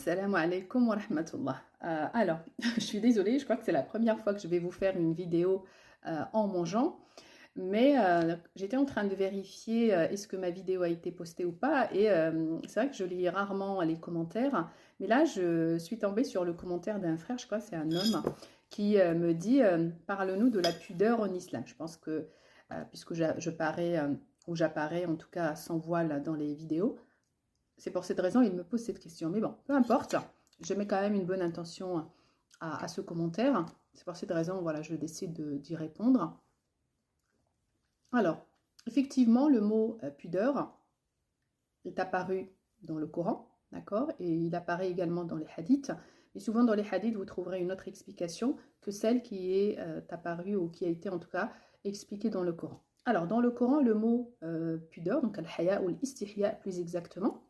Salam alaikum wa rahmatullah. Alors, je suis désolée, je crois que c'est la première fois que je vais vous faire une vidéo en mangeant, mais j'étais en train de vérifier est-ce que ma vidéo a été postée ou pas, et c'est vrai que je lis rarement les commentaires, mais là je suis tombée sur le commentaire d'un frère, je crois que c'est un homme, qui me dit parle-nous de la pudeur en islam. Je pense que puisque je parais, ou j'apparais en tout cas sans voile dans les vidéos, c'est pour cette raison qu'il me pose cette question. Mais bon, peu importe, je mets quand même une bonne intention à ce commentaire. C'est pour cette raison, voilà, je décide d'y répondre. Alors, effectivement, le mot pudeur est apparu dans le Coran, d'accord, et il apparaît également dans les hadiths. Et souvent dans les hadiths, vous trouverez une autre explication que celle qui est apparue ou qui a été en tout cas expliquée dans le Coran. Alors, dans le Coran, le mot pudeur, donc al-haya ou l'istihya plus exactement,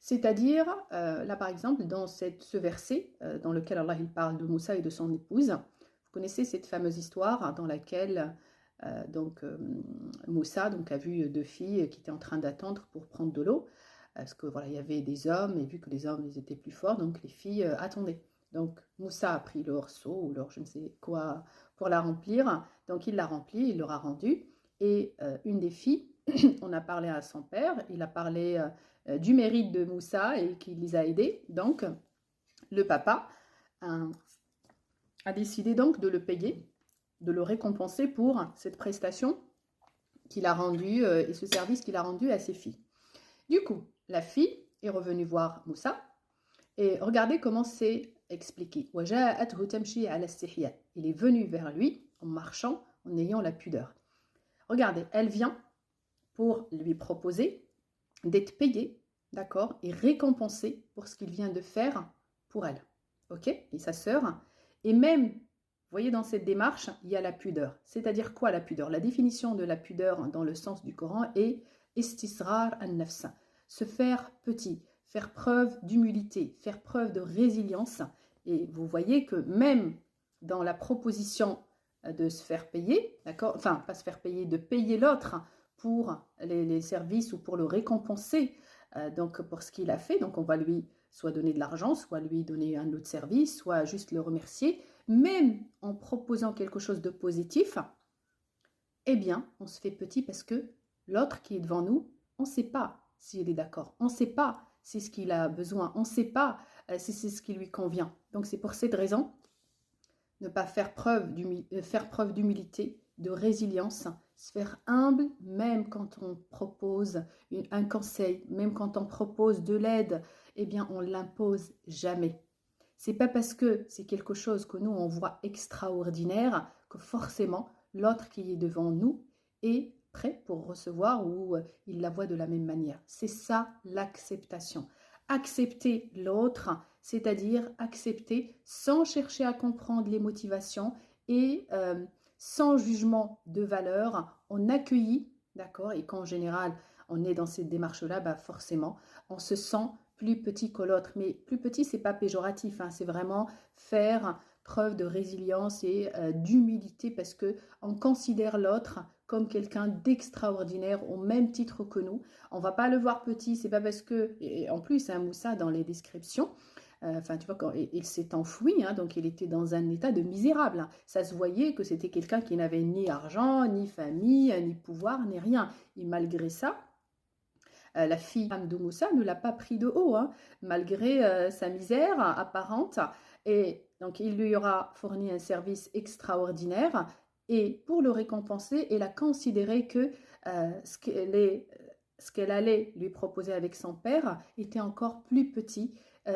c'est-à-dire, là par exemple, dans ce verset dans lequel Allah il parle de Moussa et de son épouse, vous connaissez cette fameuse histoire dans laquelle Moussa a vu deux filles qui étaient en train d'attendre pour prendre de l'eau, parce que voilà, il y avait des hommes, et vu que les hommes ils étaient plus forts, donc les filles attendaient. Donc Moussa a pris leur seau ou leur je ne sais quoi pour la remplir, donc il l'a remplie, il leur a rendu, et une des filles, on a parlé à son père, il a parlé du mérite de Moussa et qu'il les a aidés. Donc, le papa a décidé donc de le payer, de le récompenser pour cette prestation qu'il a rendue et ce service qu'il a rendu à ses filles. Du coup, la fille est revenue voir Moussa et regardez comment c'est expliqué. Il est venu vers lui en marchant, en ayant la pudeur. Regardez, elle vient pour lui proposer d'être payé, d'accord, et récompensé pour ce qu'il vient de faire pour elle, ok, et sa sœur. Et même, vous voyez, dans cette démarche, il y a la pudeur. C'est-à-dire quoi la pudeur? La définition de la pudeur dans le sens du Coran est istisrar an-nafs, se faire petit, faire preuve d'humilité, faire preuve de résilience. Et vous voyez que même dans la proposition de se faire payer, d'accord, enfin pas se faire payer, de payer l'autre pour les services ou pour le récompenser donc pour ce qu'il a fait. Donc on va lui soit donner de l'argent, soit lui donner un autre service, soit juste le remercier. Même en proposant quelque chose de positif, eh bien on se fait petit parce que l'autre qui est devant nous, on ne sait pas s'il est d'accord, on ne sait pas si c'est ce qu'il a besoin, on ne sait pas si c'est ce qui lui convient. Donc c'est pour cette raison, ne pas faire preuve d'humilité, de résilience, se faire humble même quand on propose un conseil, même quand on propose de l'aide, eh bien on l'impose jamais. C'est pas parce que c'est quelque chose que nous on voit extraordinaire que forcément l'autre qui est devant nous est prêt pour recevoir ou il la voit de la même manière. C'est ça l'acceptation. Accepter l'autre, c'est-à-dire accepter sans chercher à comprendre les motivations et sans jugement de valeur, on accueille, d'accord, et qu'en général on est dans cette démarche-là, bah forcément on se sent plus petit que l'autre. Mais plus petit, c'est pas péjoratif, hein, c'est vraiment faire preuve de résilience et d'humilité parce que on considère l'autre comme quelqu'un d'extraordinaire au même titre que nous. On va pas le voir petit, c'est pas parce que, et en plus, un Moussa dans les descriptions, enfin, tu vois, quand il s'est enfoui, hein, donc il était dans un état de misérable. Hein. Ça se voyait que c'était quelqu'un qui n'avait ni argent, ni famille, ni pouvoir, ni rien. Et malgré ça, la fille de Moussa ne l'a pas pris de haut, hein, malgré sa misère apparente. Et donc, il lui aura fourni un service extraordinaire. Et pour le récompenser, elle a considéré que ce qu'elle allait lui proposer avec son père était encore plus petit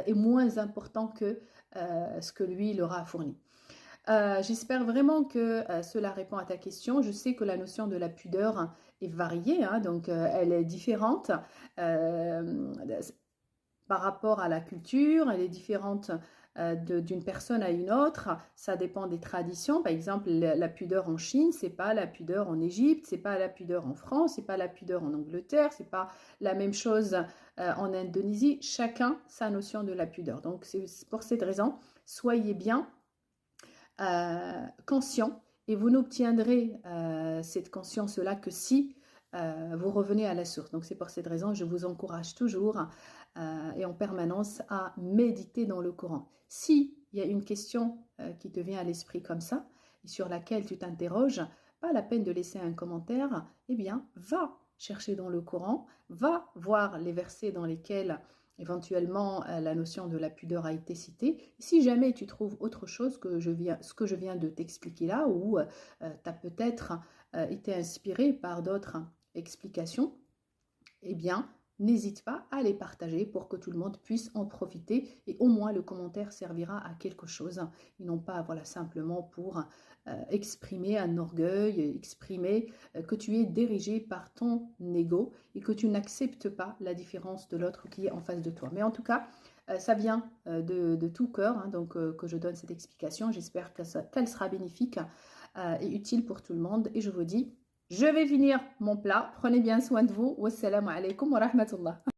et moins important que ce que lui leur a fourni. J'espère vraiment que cela répond à ta question. Je sais que la notion de la pudeur est variée, hein, donc elle est différente par rapport à la culture, elle est différente d'une personne à une autre, ça dépend des traditions. Par exemple, la pudeur en Chine, c'est pas la pudeur en Égypte, c'est pas la pudeur en France, c'est pas la pudeur en Angleterre, c'est pas la même chose en Indonésie. Chacun sa notion de la pudeur. Donc c'est pour cette raison, soyez bien conscient et vous n'obtiendrez cette conscience-là que si vous revenez à la source. Donc c'est pour cette raison que je vous encourage toujours et en permanence à méditer dans le Coran. Si il y a une question qui te vient à l'esprit comme ça, et sur laquelle tu t'interroges, pas la peine de laisser un commentaire, eh bien, va chercher dans le Coran, va voir les versets dans lesquels éventuellement la notion de la pudeur a été citée. Si jamais tu trouves autre chose que ce que je viens de t'expliquer là, ou tu as peut-être été inspiré par d'autres explications, eh bien, n'hésite pas à les partager pour que tout le monde puisse en profiter et au moins le commentaire servira à quelque chose et non pas voilà, simplement pour exprimer un orgueil, exprimer que tu es dirigé par ton ego et que tu n'acceptes pas la différence de l'autre qui est en face de toi. Mais en tout cas, ça vient de tout cœur, hein, donc que je donne cette explication. J'espère qu'elle sera bénéfique et utile pour tout le monde et je vous dis je vais finir mon plat. Prenez bien soin de vous. Wassalamu alaikum wa rahmatullah.